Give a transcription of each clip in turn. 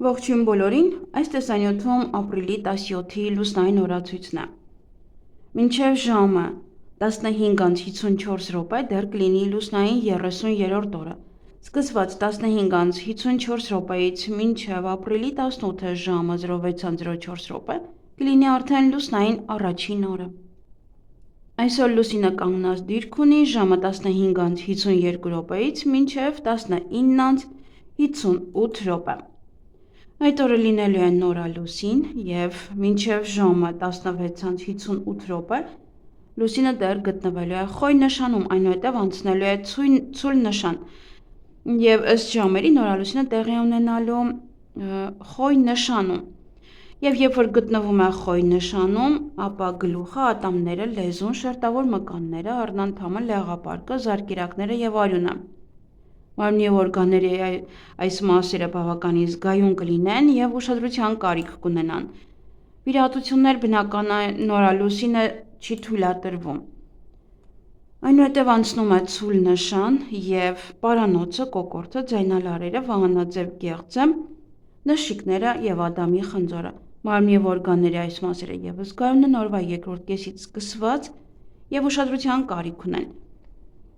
Ողջույն բոլորին, այս տեսանյութում ապրիլի 17-ի լուսնային օրացույցն է։ Մինչև ժամը 15:54 դեռ կլինի լուսնային 30-րդ օրը։ Սկսված 15:54 րոպեից մինչև ապրիլի 18-ը ժամը 06:04 կլինի արդեն լուսնային առաջին օրը։ Այսօր լուսինը կանգնած դիրք ունի ժամը 15:52 մինչև 19:58 Այդ օրը լինելու է նորալուսին և մինչև ժամը 16:58 լուսինը դեռ գտնվելու է խոյ նշանում, այնուհետև անցնելու է ցույլ նշան և ըստ ժամերի նորալուսինը տեղի ունենալու խոյ նշանում և երբ որ գտնվում է խոյ նշանում, ապա գլուխը, ատամները, լեզուն, շերտավոր մկանները, առնանդամը, լեղապարկը, զարկերակները և արյունը։ Մարմնի և օրգանների այս մասերը բավականին զգայուն կլինեն և ուշադրության կարիք կունենան։ Վիրահատություններ բնական է նորալուսինը չի թույլատրվում։ Այնուհետև անցնում է ցուլ նշան և պարանոցը, կոկորդը, ձայնալարերը, վահանաձև գեղձը, նշիկները և Ադամի խնձորը։ Մարմնի և օրգանների այս մասերը ևս զգայուն են օրվա երկրորդ կեսից սկսված և ուշադրության կարիք ունեն։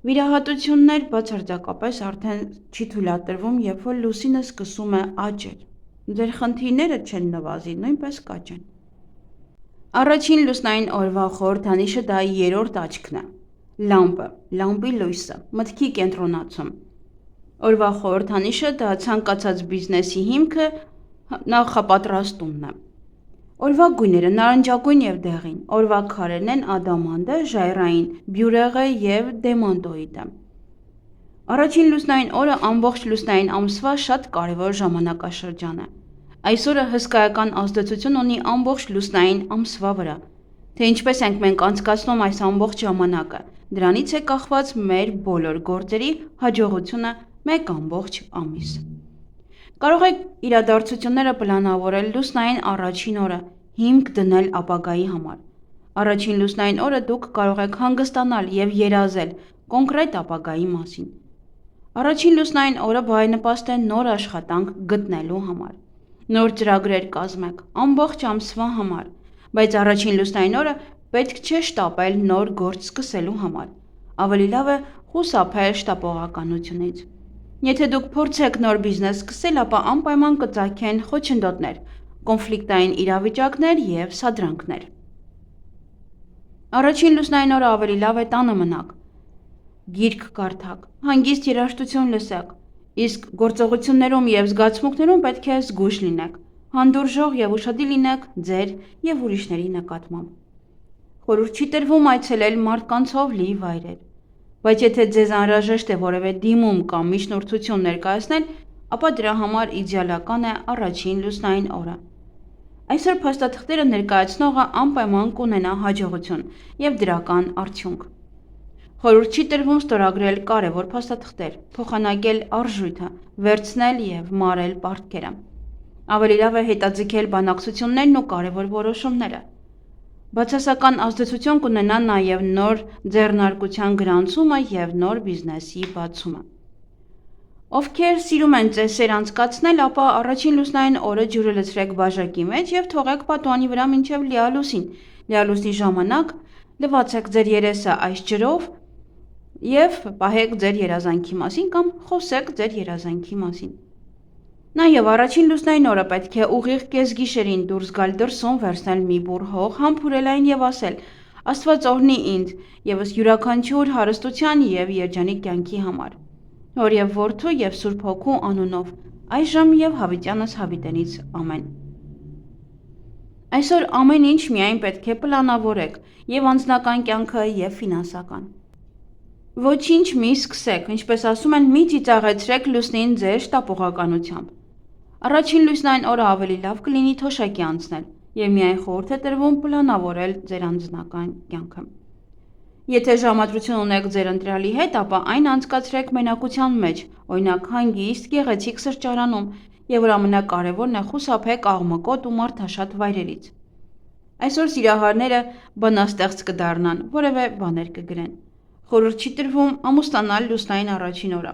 Վիրահատություններ բացարձակապես արդեն չի թույլատրվում, երբ որ լուսինը սկսում է աճել։ Ձեր խնդիրները չեն նվազի, նույնպես կաճեն։ Առաջին լուսնային օրվա խորհրդանիշը դա երրորդ աչքն է։ Լամպը, լամպի լույսը, մտքի կենտրոնացում։ Օրվա խորհրդանիշը դա ցանկացած բիզնեսի հիմքը նախապատրաստումն է։ Օրվա գույները նարնջագույն և դեղին։ Օրվա քարերն են ադամանդը, ժայռային, բյուրեղը և դեմանդոիդը։ Առաջին լուսնային օրը ամբողջ լուսնային ամսվա շատ կարևոր ժամանակաշրջան է։ Այս օրը հսկայական ազդեցություն ունի ամբողջ լուսնային ամսվա վրա։ Թե ինչպես ենք մենք անցկացնում այս ամբողջ ժամանակը, դրանից է կախված մեր բոլոր գործերի հաջողությունը մեկ ամբողջ ամիս։ Կարող եք իրադարձությունները պլանավորել լուսնային առաջին օրը, հիմք դնել ապագայի համար։ Առաջին լուսնային օրը դուք կարող եք հանգստանալ և երազել կոնկրետ ապագայի մասին։ Առաջին լուսնային օրը բարենպաստ է նոր աշխատանք գտնելու համար։ Նոր ծրագրեր կազմեք ամբողջ ամսվա համար, բայց առաջին լուսնային օրը պետք չէ շտապել նոր գործ սկսելու համար։ Ավելի լավ է խուսափել շտապողականությունից։ Եթե դուք փորձեք նոր բիզնես սկսել, ապա անպայման կծագեն խոչընդոտներ, կոնֆլիկտային իրավիճակներ և սադրանքներ։ Առաջին լուսնային օրը ավելի լավ է տանը մնաք, գիրք կարդաք, հանգիստ երաժշտություն լսեք, իսկ գործողություններում և զգացմունքներում պետք է զգույշ լինեք, հանդուրժող և ուշադիր լինեք ձեր և ուրիշների նկատմամբ։ Խորհուրդ չի տրվում այցելել մարդկանցով լի վայրեր, բայց եթե ձեզ անհրաժեշտ է որևէ դիմում կամ միջնորդություն ներկայացնել, ապա դրա համար իդեալական է առաջին լուսնային օրը։ Այսօր փաստաթղթերը ներկայացնողը անպայման կունենա հաջողություն և դրական արդյունք։ Խորհուրդ չի տրվում ստորագրել կարևոր փաստաթղթեր, փոխանակել արժույթը, վերցնել և մարել պարտքերը։ Ավելի լավ է հետաձգել բանակցություններն ու կարևոր որոշումները։ Բացասական ազդեցություն կունենա նաև նոր ձեռնարկության գրանցումը և նոր բիզնեսի բացումը։ Ովքեր սիրում են ծեսեր անցկացնել, ապա առաջին լուսնային օրը ջուրը լցրեք բաժակի մեջ և թողեք պատուհանի վրա մինչև լիալուսին։ Լիալուսնի ժամանակ լվացեք ձեր երեսը այս ջրով և պահեք ձեր երազանքի մասին կամ խոսեք ձեր երազանքի մասին։ Նաև առաջին լուսնային օրը պետք է ուղիղ կեսգիշերին դուրս գալ դրսում, վերցնել մի բուռ հող, համբուրել այն և ասել. «Աստված օրհնի ինձ ևս յուրաքանչյուր հարստության և երջանիկ կյանքի համար։ Հոր և որդու և Սուրբ Հոգու անունով, այժմ և հավիտյանս հավիտենից ամեն»։ Այսօր ամեն ինչ միայն պետք է պլանավորեք և անձնական կյանքը և ֆինանսական։ Ոչինչ մի սկսեք, ինչպես ասում են, մի ծիծաղեցրեք լուսնին ձեր շտապողականությամբ։ Առաջին լուսնային օրը ավելի լավ կլինի թոշակի անցնել և միայն խորհուրդ է տրվում պլանավորել ձեր անձնական կյանքը։ Եթե ժամադրություն ունեք ձեր ընտրյալի հետ, ապա այն անցկացրեք մենակության մեջ, օրինակ հանգիստ, գեղեցիկ սրճարանում, և որ ամենակարևորն է խուսափեք աղմկոտ ու մարդաշատ վայրերից։ Այսօր սիրահարները բանաստեղծ կդառնան, որևէ բաներ կգրեն։ Խորհուրդ չի տրվում ամուսնանալ լուսնային առաջին օրը։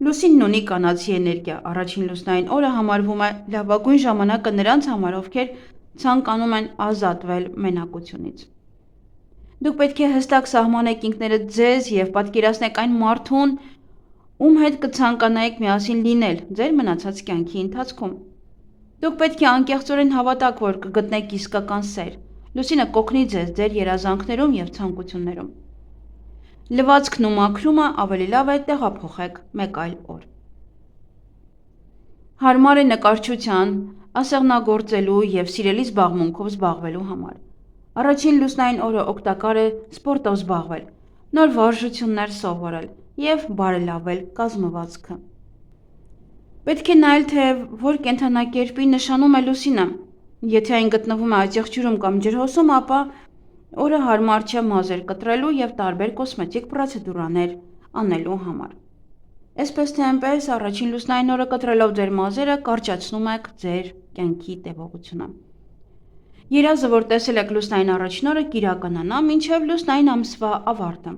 Լուսինն ունի կանացի էներգիա, առաջին լուսնային օրը համարվում է լավագույն ժամանակը նրանց համար, ովքեր ցանկանում են ազատվել մենակությունից։ Դուք պետք է հստակ սահմանեք ինքներդ ձեզ և պատկերացնեք այն մարդուն, ում հետ կցանկանայիք միասին լինել ձեր մնացած կյանքի ընթացքում։ Դուք պետք է անկեղծորեն հավատաք, որ կգտնեք իսկական սեր։ Լուսինը կօգնի ձեզ ձեր երազանքներում և ցանկություններում։ Լվացքն ու մաքրումը ավելի լավ է տեղափոխեք մեկ այլ օր։ Հարմար է նկարչության, ասեղնագործելու և սիրելի զբաղմունքով զբաղվելու համար։ Առաջին լուսնային օրը օգտակար է սպորտով զբաղվել, նոր վարժություններ սովորել և բարելավել կազմվածքը։ Պետք է նայել, թե որ կենդանակերպի նշանում է լուսինը։ Եթե այն գտնվում է աճեղ ջրում կամ ջրհոսում, ապա օրը հարմար չէ մազեր կտրելու և տարբեր կոսմետիկ պրոցեդուրաներ անելու համար։ Այսպես թե այնպես, առաջին լուսնային օրը կտրելով ձեր մազերը կարճացնում եք ձեր կյանքի տևողությունը։ Երազը, որ տեսել եք լուսնային առաջին օրը, կիրականանա մինչև լուսնային ամսվա ավարտը։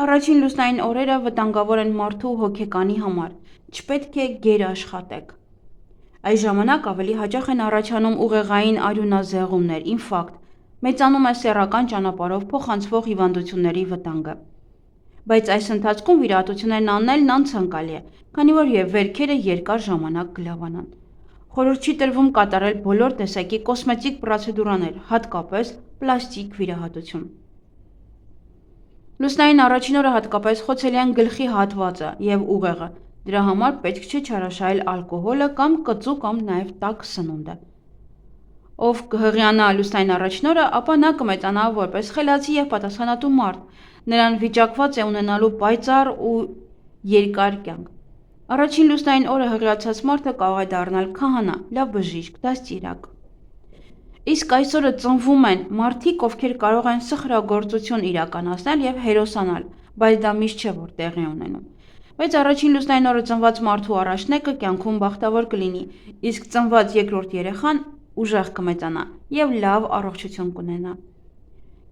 Առաջին լուսնային օրերը վտանգավոր են մարդու հոգեկանի համար, չպետք է գերաշխատեք։ Այս ժամանակ ավելի հաճախ են առաջանում ուղեղային արյունազեղումներ, ինֆարկտ, մեծանում է սեռական ճանապարհով փոխանցվող հիվանդությունների վտանգը։ Բայց այս ընթացքում վիրահատություններն անելն անցանկալի է, քանի որ վերքերը երկար ժամանակ կլավանան։ Խորհուրդ չի տրվում կատարել բոլոր տեսակի կոսմետիկ պրոցեդուրաներ, հատկապես պլաստիկ վիրահատություն։ Լուսնային առաջին օրը հատկապես խոցելի են գլխի հատվածը և ուղեղը, դրա համար պետք չէ չարաշահել ալկոհոլը կամ կծու կամ նաև տաք սնունդը։ Ով կհղիանա լուսնային առաջին օրը, ապա նա կմեծանա որպես խելացի և պատասխանատու մարդ, նրան վիճակված է ունենալու պայծառ ու երկար կյանք։ Առաջին լուսնային օրը հղիացած մարդը կարող է դառնալ քահանա, լավ բժիշկ, դաստիարակ։ Իսկ այս օրը ծնվում են մարդիկ, ովքեր կարող են սխրագործություն իրականացնել և հերոսանալ, բայց դա միշտ չէ, որ տեղի ունենում։ Բայց առաջին լուսնային օրը ծնված մարդու առաջնեկը կյանքում բախտավոր կլինի, իսկ ծնված երկրորդ երեխան ուժեղ կմեծանա և լավ առողջություն կունենա։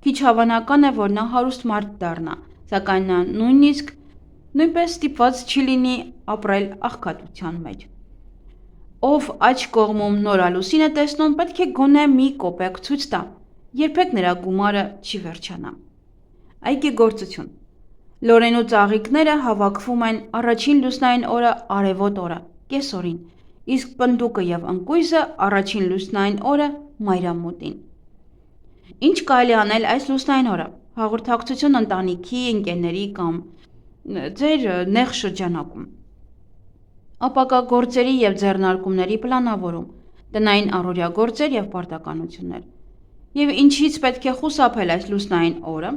Քիչ հավանական է, որ նա հարուստ մարդ դառնա, սակայն նա նույնպես ստիպված չի լինի ապրել աղքատության մեջ։ Ով աջ կողմում նորալուսին է տեսնում, պետք է գոնե մի կոպեկ ցույց տա, երբեք նրա գումարը չի վերջանա։ Այգեգործություն։ Լորենու ծաղիկները հավաքվում են առաջին լուսնային օրը արևոտ օրը, կեսօրին, իսկ պնդուկը և ընկույզը առաջին լուսնային օրը մայրամուտին։ Ինչ կարելի անել այս լուսնային օրը։ Հաղորդակցություն ընտանիքի, ընկերների կամ ձեր նեղ շրջանակում։ Ապագա գործերի և ձեռնարկումների պլանավորում, տնային առօրյա գործեր և պարտականություններ։ Եվ ինչից պետք է խուսափել այս լուսնային օրը։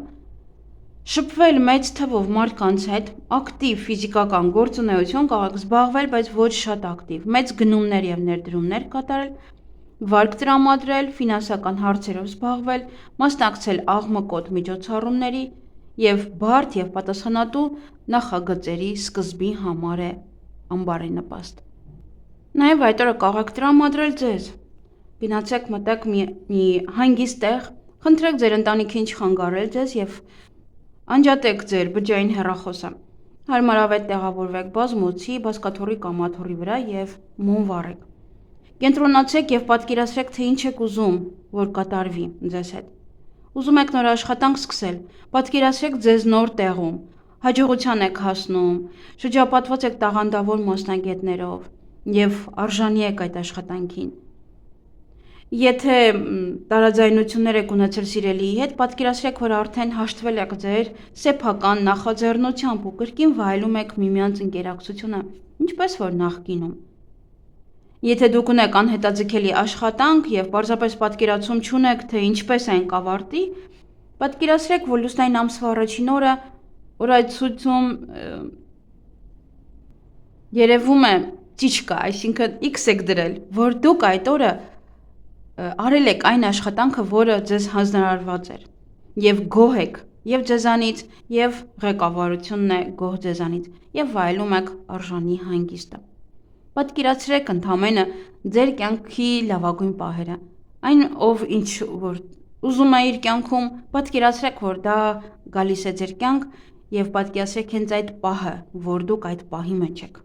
Շփվել մեծ թվով մարդկանց հետ, ակտիվ ֆիզիկական գործունեություն կարող եք զբաղվել, բայց ոչ շատ ակտիվ, մեծ գնումներ և ներդրումներ կատարել, վարկ տրամադրել, ֆինանսական հարցերով զբաղվել, մասնակցել աղմկոտ միջոցառումների և բարդ և պատասխանատու նախագծերի սկզբի համար է անբարենպաստ։ Նաև այդ օրը կարող եք տրամադրել ձեզ։ Գնացեք մտեք մի հանգիստ տեղ, խնդրեք ձեր ընտանիքին չխանգարել ձեզ և անջատեք ձեր բջջային հեռախոսը։ Հարմարավետ տեղավորվեք բազմոցի, բազկաթոռի կամ աթոռի վրա և մոմ վառեք։ Կենտրոնացեք և պատկերացրեք, թե ինչ եք ուզում, որ կատարվի ձեզ հետ։ Ուզում եք նոր աշխատանք սկսել, պատկերացրեք ձեզ նոր տեղում, հաջողության եք հասնում, շրջապատված եք տաղանդավոր մասնագետներով և արժանի եք այդ աշխատանքին։ Եթե տարաձայնություններ եք ունեցել սիրելիի հետ, պատկերացրեք, որ արդեն հաշտվել եք ձեր սեփական նախաձեռնությամբ ու կրկին վայելում եք միմյանց ընկերակցությունը, ինչպես որ նախկինում։ Եթե դուք ունեք անհետաձգելի աշխատանք և պարզապես պատկերացում չունեք, թե ինչպես այն կավարտի, պատկերացրեք, որ լուսնային ամսվա առաջին օրը օրացույցում երևում է ճիճկա, այսինքն X եք դրել, որ դուք այդ օրը արել եք այն աշխատանքը, որը ձեզ հանձնարարված էր, և գոհ եք և ձեզանից, և ղեկավարությունն է գոհ ձեզանից, և վայելում եք արժանի հանգիստը։ Պատկերացրեք ընդամենը ձեր կյանքի լավագույն պահերը։ Այն, ով ինչ որ ուզում է իր կյանքում, պատկերացրեք, որ դա գալիս է ձեր կյանք եւ պատկերացրեք հենց այդ պահը, որ դուք այդ պահի մեջ եք։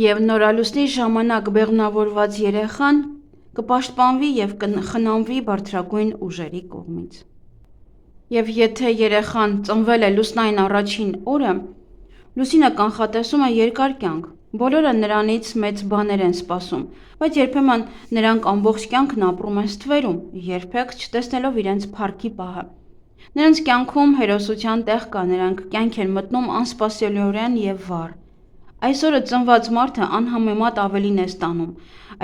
Եվ նորալուսնի ժամանակ բեղմնավորված երեխան կպաշտպանվի եւ կխնամվի բարձրագույն ուժերի կողմից։ Եվ եթե երեխան ծնվել է լուսնային առաջին օրը, Լուսինը կանխատեսում է երկար կյանք։ Բոլորը նրանից մեծ բաներ են սպասում, բայց երբեմն նրանք ամբողջ կյանքն ապրում են ստվերում, երբեք չտեսնելով իրենց փառքի պահը։ Նրանց կյանքում հերոսության տեղ կա, նրանք կյանք են մտնում անսպասելիորեն եւ վառ։ Այսօրը ծնված մարդը անհամեմատ ավելին է ստանում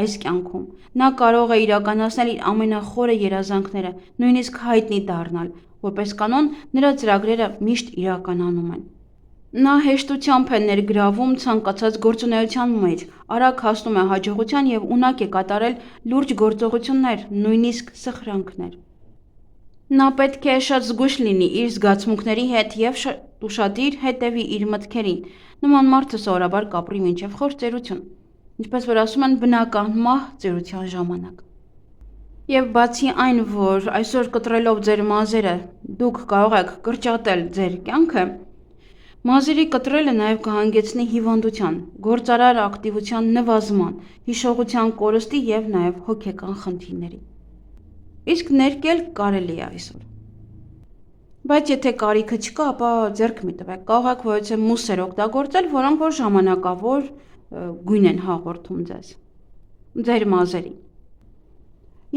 այս կյանքում։ Նա կարող է իրականացնել իր ամենախորը երազանքները, նույնիսկ հայտնի դառնալ։ Որպես կանոն, նրա ծրագրերը միշտ իրականանում են։ Նա հեշտությամբ է ներգրավում ցանկացած գործունեության մեջ, արագ հասնում է հաջողության եւ ունակ է կատարել լուրջ գործողություններ, նույնիսկ սխրանքներ։ Նա պետք է շատ զգույշ լինի իր զգացմունքների հետ եւ ուշադիր հետևի իր մտքերին։ Նման մարդը սովորաբար կապրի մինչև խոր ծերություն, ինչպես որ ասում են, բնական մահ ծերության ժամանակ։ Եվ բացի այն, որ այսօր կտրելով ձեր մազերը դուք կարող եք կրճատել ձեր կյանքը, մազերի կտրելը նաև կհանգեցնի հիվանդության, գործարար ակտիվության նվազման, հիշողության կորստի եւ նաև հոգեկան խնդիրների։ Իսկ ներկել կարելի է այսօր։ Բայց եթե կարիքը չկա, ապա ձեռք մի տվեք, կարող եք որևէ մուսեր օգտագործել, որոնք որ ժամանակավոր գույն են հաղորդում ձեր մազերին։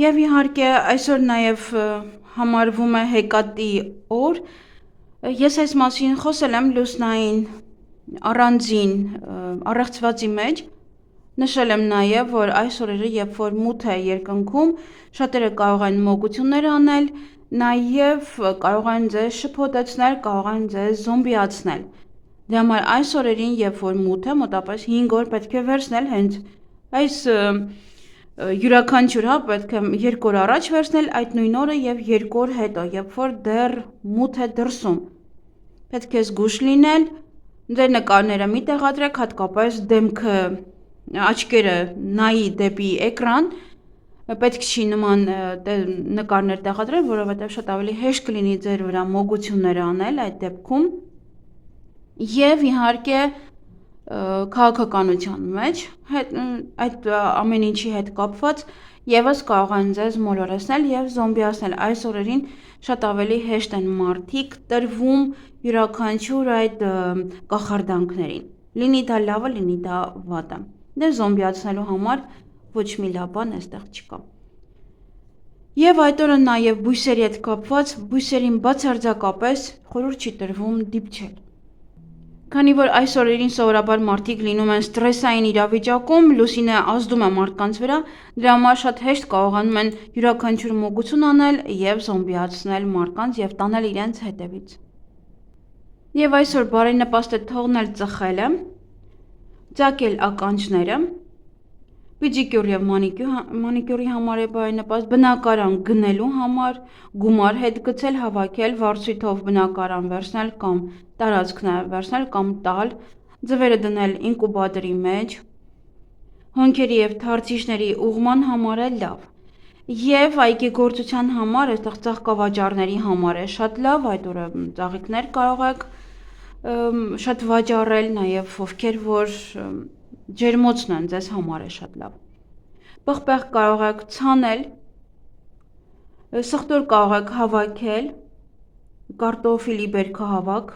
Եվ իհարկե այսօր նաև համարվում է հեկատի օր։ Ես այս մասին խոսել եմ լուսնային առանձին առեղծվածի մեջ, նշել եմ նաև, որ այս օրերը, երբ որ մութ է երկնքում, շատերը կարող են մոգություններ անել, նաև կարող են ձեզ շփոթեցնել, կարող են ձեզ զոմբիացնել։ Դրա համար այս օրերին, երբ որ մութ է, մոտավորապես 5 օր պետք է վերցնել հենց այս յուրաքանչյուր պետք է 2 օր առաջ վերցնել այդ նույն օրը եւ 2 օր հետո, երբ որ դեռ մութ է դրսում։ Պետք է զգույշ լինել, ձեր նկարները մի տեղադրեք, հատկապես դեմքը, աչքերը նայի դեպի էկրան, պետք չի նման նկարներ տեղադրել, որովհետև շատ ավելի հեշտ կլինի ձեր վրա մոգություններ անել այդ դեպքում։ Եվ իհարկե քաղաքականության մեջ այդ ամեն ինչի հետ կապված եւս կարող են ձեզ մոլորեցնել եւ զոմբիացնել։ Այս օրերին շատ ավելի հեշտ են մարդիկ տրվում յուրաքանչյուր այդ կախարդանքներին։ Լինի դա լավը, լինի դա վատը։ Դե զոմբիացնելու համար ոչ մի լավ բան այստեղ չկա։ Եվ այդ օրը նաև բույսերի հետ կապված, բույսերին բացարձակապես խորհուրդ չի տրվում դիպչել։ Քանի որ այս օրերին սովորաբար մարդիկ լինում են ստրեսային իրավիճակում, լուսինը ազդում է մարդկանց վրա, դրա համար շատ հեշտ կարողանում են յուրաքանչյուր մոգություն անել եւ զոմբիացնել մարդկանց եւ տանել իրենց հետևից։ Եվ այսօր բարենպաստ է թողնել ծխելը, ծակել ականջները, պեդիկյուր եւ մանիկյուրի համար է բարենպաստ, բնակարան գնելու համար, գումար հետ գցել, հավաքել, վարձույթով բնակարան վերցնել կամ տարածք նաև վերցնել կամ տալ, ձվերը դնել ինկուբատորի մեջ, հոնքերի եւ թարցիչների ուղման համար է լավ։ Եվ այգեգործության համար, այստեղ ծաղկավաճառների համար է շատ լավ, այդ օրը ծաղիկներ կարող եք շատ վաճառել, նաև ովքեր որ ջերմոցն են, ձեզ համար է շատ լավ։ Պղպեղ կարող եք ցանել, սխտոր կարող եք հավաքել, կարտոֆիլի բերքահավաք,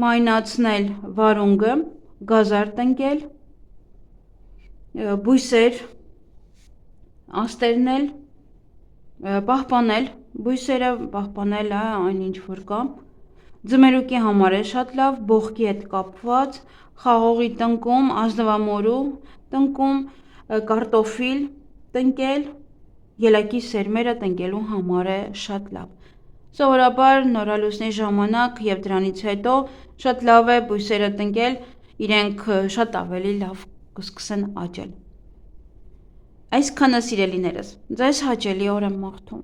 մայնացնել վարունգը, գազար տնկել, բույսեր, աստերնել, պահպանել, բույսերը պահպանել այն ինչ որ կա, ձմերուկի համար է շատ լավ, բողկի հետ կապված, խաղողի տնկում, ազնվամորու տնկում, կարտոֆիլ տնկել, ելակի սերմերը տնկելու համար է շատ լավ։ Սովորաբար նորալուսնի ժամանակ եւ դրանից հետո շատ լավ է բույսերը տնկել, իրենք շատ ավելի լավ կսկսեն աճել։ Այսքանը սիրելիներս, ձեզ հաճելի օր եմ մաղթում։